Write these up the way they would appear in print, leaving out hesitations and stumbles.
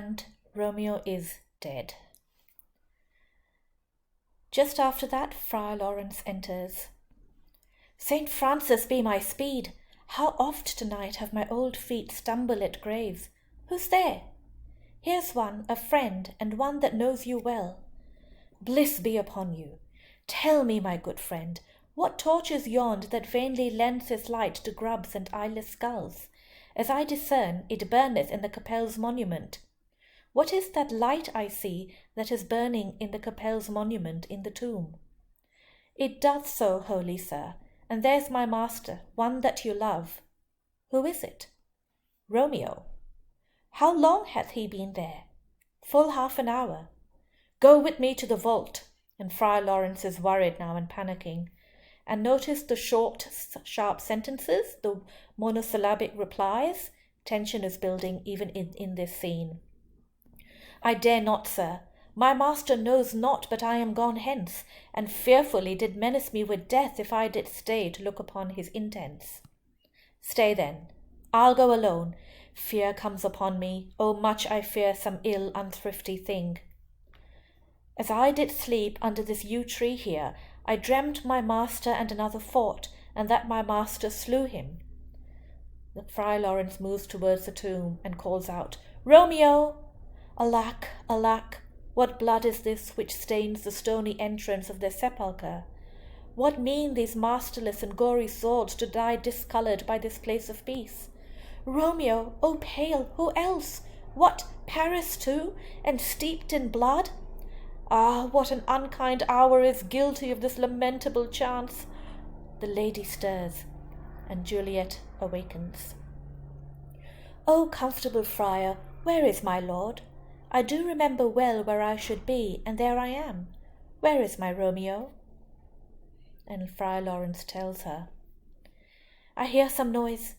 And Romeo is dead. Just after that, Friar Lawrence enters. "Saint Francis be my speed! How oft tonight have my old feet stumbled at graves! Who's there?" "Here's one, a friend, and one that knows you well." "Bliss be upon you! Tell me, my good friend, what torch is yond that vainly lends its light to grubs and eyeless skulls? As I discern, it burneth in the Capel's monument." "What is that light I see that is burning in the Capel's monument in the tomb?" "It doth so, holy sir, and there's my master, one that you love." "Who is it?" "Romeo." "How long hath he been there?" "Full half an hour." "Go with me to the vault." And Friar Lawrence is worried now and panicking. And notice the short, sharp sentences, the monosyllabic replies. Tension is building even in this scene. "I dare not, sir. My master knows not but I am gone hence, and fearfully did menace me with death if I did stay to look upon his intents." "Stay then. I'll go alone. Fear comes upon me. Oh, much I fear some ill, unthrifty thing. As I did sleep under this yew tree here, I dreamt my master and another fought, and that my master slew him." The Friar Lawrence moves towards the tomb and calls out, "Romeo!" "Alack, alack, what blood is this which stains the stony entrance of their sepulchre? What mean these masterless and gory swords to die discoloured by this place of peace? Romeo, oh pale, who else? What, Paris too, and steeped in blood? Ah, what an unkind hour is guilty of this lamentable chance!" The lady stirs, and Juliet awakens. "O comfortable friar, where is my lord? I do remember well where I should be, and there I am. Where is my Romeo?" And Friar Lawrence tells her. "I hear some noise.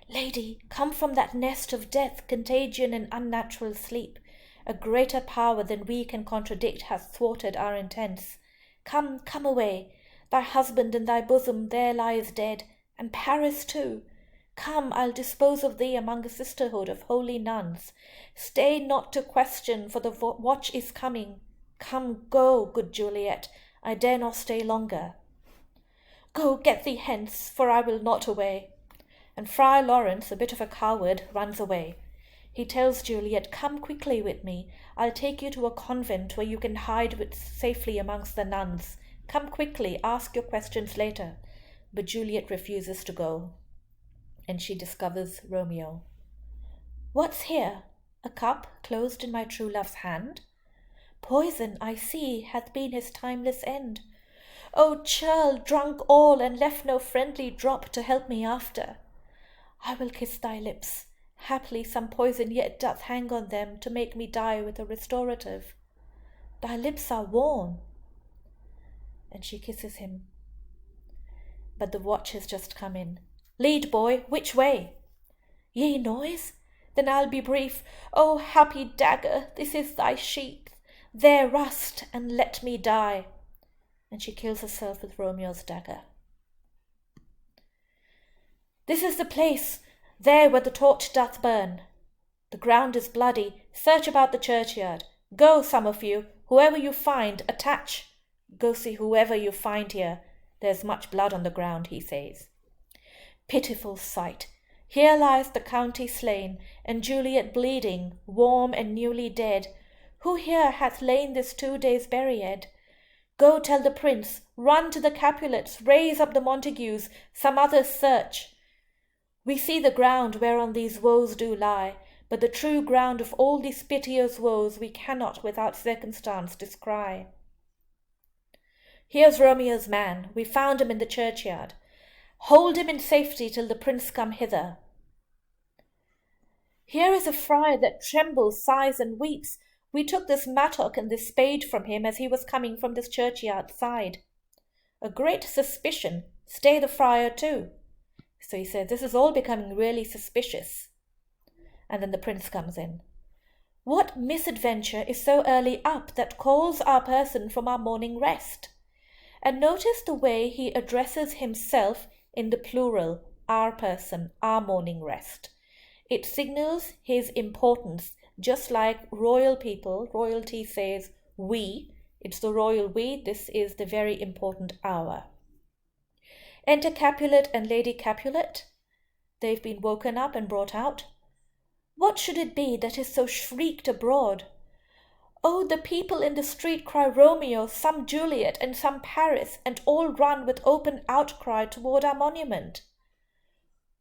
Lady, come from that nest of death, contagion, and unnatural sleep. A greater power than we can contradict hath thwarted our intents. Come, come away. Thy husband in thy bosom there lies dead, and Paris too. Come, I'll dispose of thee among a sisterhood of holy nuns. Stay not to question, for the watch is coming. Come, go, good Juliet, I dare not stay longer." "Go, get thee hence, for I will not away." And Friar Lawrence, a bit of a coward, runs away. He tells Juliet, "Come quickly with me. I'll take you to a convent where you can hide safely amongst the nuns. Come quickly, ask your questions later." But Juliet refuses to go, and she discovers Romeo. "What's here? A cup closed in my true love's hand? Poison, I see, hath been his timeless end. O churl, drunk all, and left no friendly drop to help me after. I will kiss thy lips. Haply some poison yet doth hang on them to make me die with a restorative. Thy lips are warm." And she kisses him. But the watch has just come in. "Lead, boy, which way?" "Ye noise? Then I'll be brief. O happy dagger, this is thy sheath. There rust, and let me die." And she kills herself with Romeo's dagger. "This is the place, there where the torch doth burn. The ground is bloody. Search about the churchyard. Go, some of you, whoever you find, attach. Go see whoever you find here. There's much blood on the ground," he says. Pitiful sight! Here lies the county slain, and Juliet bleeding, warm and newly dead. Who here hath lain this 2 days buried? Go tell the prince, run to the Capulets, raise up the Montagues, some others search. We see the ground whereon these woes do lie, but the true ground of all these piteous woes we cannot without circumstance descry. Here's Romeo's man. We found him in the churchyard. Hold him in safety till the prince come hither. Here is a friar that trembles, sighs, and weeps. We took this mattock and this spade from him as he was coming from this churchyard side. A great suspicion. Stay the friar too. So he said, this is all becoming really suspicious. And then the prince comes in. What misadventure is so early up that calls our person from our morning rest? And notice the way he addresses himself in the plural, our person, our morning rest. It signals his importance, just like royal people, royalty says we. It's the royal we. This is the very important hour. Enter Capulet and Lady Capulet. They've been woken up and brought out. What should it be that is so shrieked abroad? Oh, the people in the street cry Romeo, some Juliet, and some Paris, and all run with open outcry toward our monument.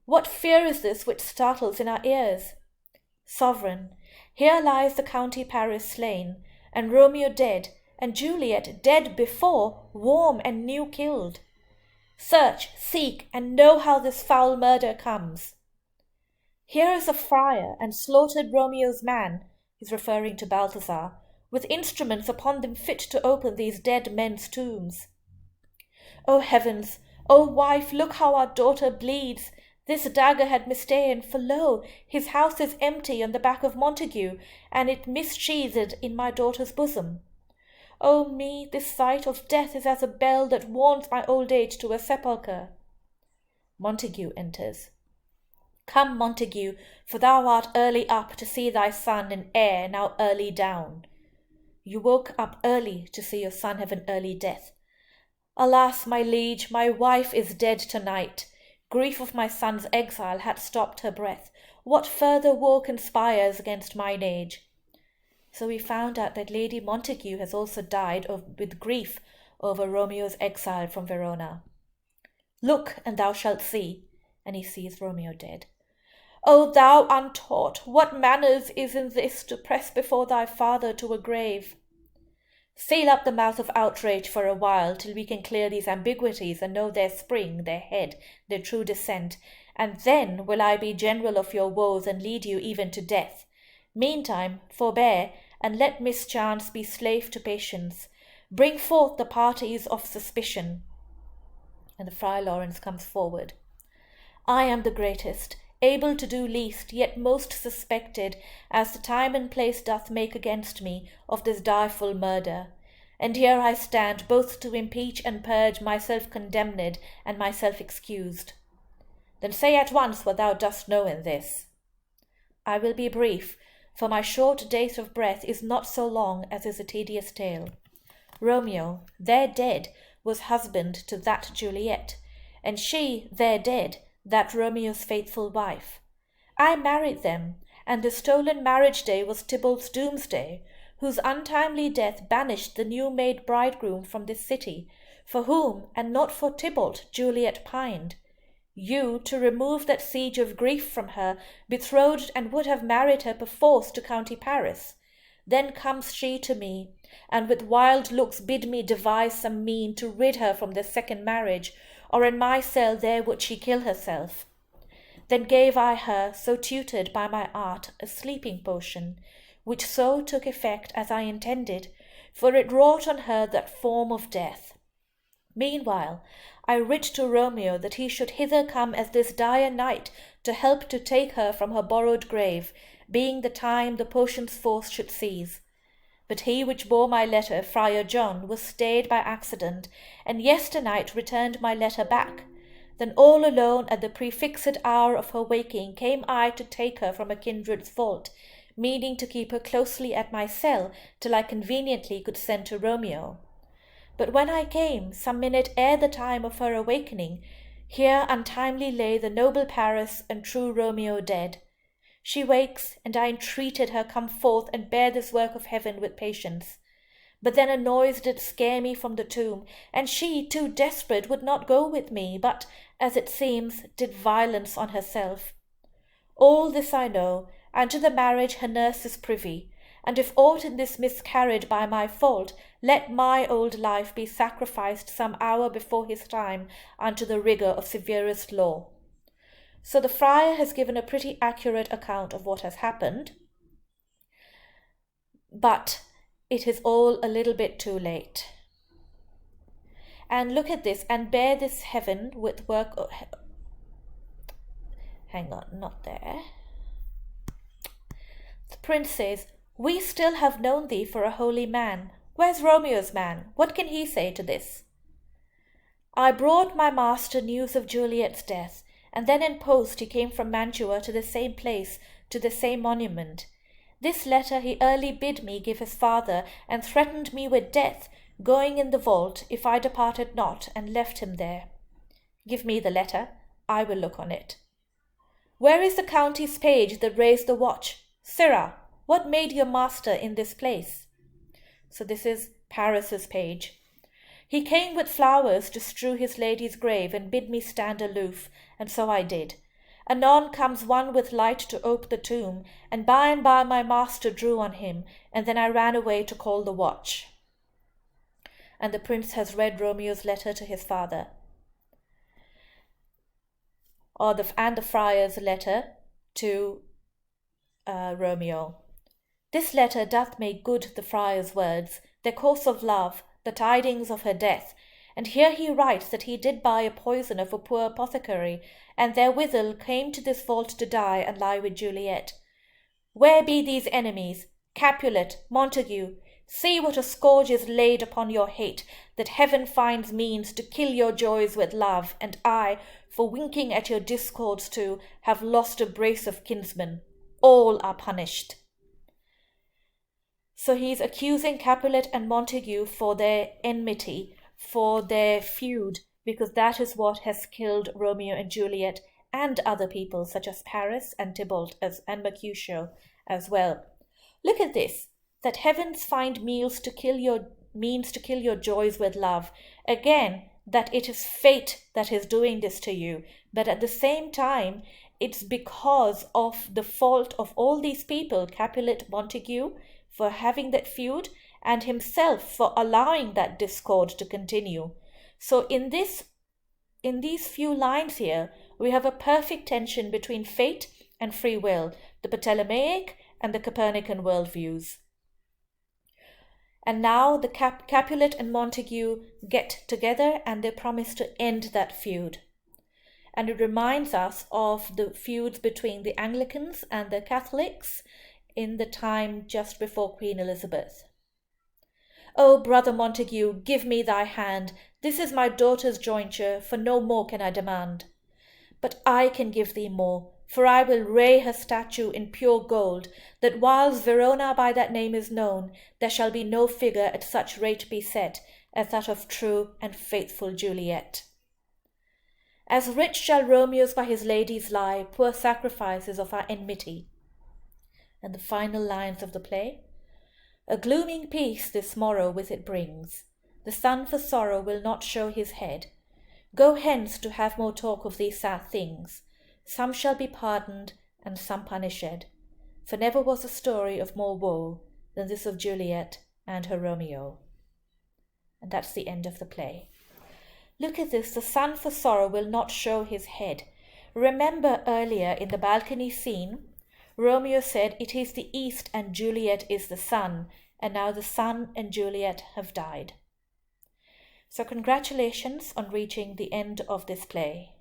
What fear is this which startles in our ears? Sovereign, here lies the county Paris slain, and Romeo dead, and Juliet dead before, warm and new killed. Search, seek, and know how this foul murder comes. Here is a friar, and slaughtered Romeo's man, he's referring to Balthazar, with instruments upon them fit to open these dead men's tombs. O heavens! O wife, look how our daughter bleeds! This dagger had mista'en, for lo, his house is empty on the back of Montague, and it missheathed in my daughter's bosom. O me, this sight of death is as a bell that warns my old age to a sepulchre. Montague enters. Come, Montague, for thou art early up to see thy son and heir now early down. You woke up early to see your son have an early death. Alas, my liege, my wife is dead to-night. Grief of my son's exile hath stopped her breath. What further woe conspires against mine age? So we found out that Lady Montague has also died with grief over Romeo's exile from Verona. Look, and thou shalt see. And he sees Romeo dead. O thou untaught, what manners is in this to press before thy father to a grave? Seal up the mouth of outrage for a while, till we can clear these ambiguities and know their spring, their head, their true descent, and then will I be general of your woes and lead you even to death. Meantime, forbear, and let mischance be slave to patience. Bring forth the parties of suspicion. And the Friar Lawrence comes forward. I am the greatest, able to do least, yet most suspected, as the time and place doth make against me, of this direful murder. And here I stand, both to impeach and purge myself condemned and myself excused. Then say at once what thou dost know in this. I will be brief, for my short date of breath is not so long as is a tedious tale. Romeo, there dead, was husband to that Juliet, and she, there dead, that Romeo's faithful wife. I married them, and the stolen marriage day was Tybalt's doomsday, whose untimely death banished the new-made bridegroom from this city, for whom, and not for Tybalt, Juliet pined. You, to remove that siege of grief from her, betrothed and would have married her perforce to county Paris. Then comes she to me, and with wild looks bid me devise some mean to rid her from this second marriage, or in my cell there would she kill herself. Then gave I her, so tutored by my art, a sleeping potion, which so took effect as I intended, for it wrought on her that form of death. Meanwhile, I writ to Romeo that he should hither come as this dire night to help to take her from her borrowed grave, being the time the potion's force should cease. But he which bore my letter, Friar John, was stayed by accident, and yesternight returned my letter back. Then all alone at the prefixed hour of her waking came I to take her from a kindred's vault, meaning to keep her closely at my cell till I conveniently could send to Romeo. But when I came, some minute ere the time of her awakening, here untimely lay the noble Paris and true Romeo dead. She wakes, and I entreated her come forth and bear this work of heaven with patience. But then a noise did scare me from the tomb, and she, too desperate, would not go with me, but, as it seems, did violence on herself. All this I know, and to the marriage her nurse is privy, and if aught in this miscarried by my fault, let my old life be sacrificed some hour before his time unto the rigour of severest law. So the friar has given a pretty accurate account of what has happened, but it is all a little bit too late. And look at this, and bear this heaven with work. Hang on, not there. The prince says, we still have known thee for a holy man. Where's Romeo's man? What can he say to this? I brought my master news of Juliet's death, and then in post he came from Mantua to the same place, to the same monument. This letter he early bid me give his father, and threatened me with death, going in the vault, if I departed not, and left him there. Give me the letter, I will look on it. Where is the county's page that raised the watch? Sirrah, what made your master in this place? So this is Paris's page. He came with flowers to strew his lady's grave, and bid me stand aloof, and so I did. Anon comes one with light to ope the tomb, and by my master drew on him, and then I ran away to call the watch. And the prince has read Romeo's letter to his father, and the friar's letter to Romeo. This letter doth make good the friar's words, their course of love, the tidings of her death. And here he writes that he did buy a poison of a poor apothecary, and therewithal came to this vault to die and lie with Juliet. Where be these enemies, Capulet, Montague? See what a scourge is laid upon your hate, that heaven finds means to kill your joys with love, and I, for winking at your discords too, have lost a brace of kinsmen. All are punished. So he's accusing Capulet and Montague for their enmity, for their feud, because that is what has killed Romeo and Juliet and other people such as Paris and Tybalt and Mercutio as well. Look at this, that heavens find means to kill your joys with love. Again, that it is fate that is doing this to you, but at the same time, it's because of the fault of all these people, Capulet, Montague, for having that feud, and himself for allowing that discord to continue. So in these few lines here, we have a perfect tension between fate and free will, the Ptolemaic and the Copernican worldviews. And now the Capulet and Montague get together and they promise to end that feud. And it reminds us of the feuds between the Anglicans and the Catholics in the time just before Queen Elizabeth. O brother Montague, give me thy hand. This is my daughter's jointure, for no more can I demand. But I can give thee more, for I will ray her statue in pure gold, that whiles Verona by that name is known, there shall be no figure at such rate be set as that of true and faithful Juliet. As rich shall Romeo's by his ladies lie, poor sacrifices of our enmity. And the final lines of the play. A glooming peace this morrow with it brings. The sun for sorrow will not show his head. Go hence to have more talk of these sad things. Some shall be pardoned and some punished. For never was a story of more woe than this of Juliet and her Romeo. And that's the end of the play. Look at this, the sun for sorrow will not show his head. Remember earlier in the balcony scene, Romeo said it is the east and Juliet is the sun, and now the sun and Juliet have died. So congratulations on reaching the end of this play.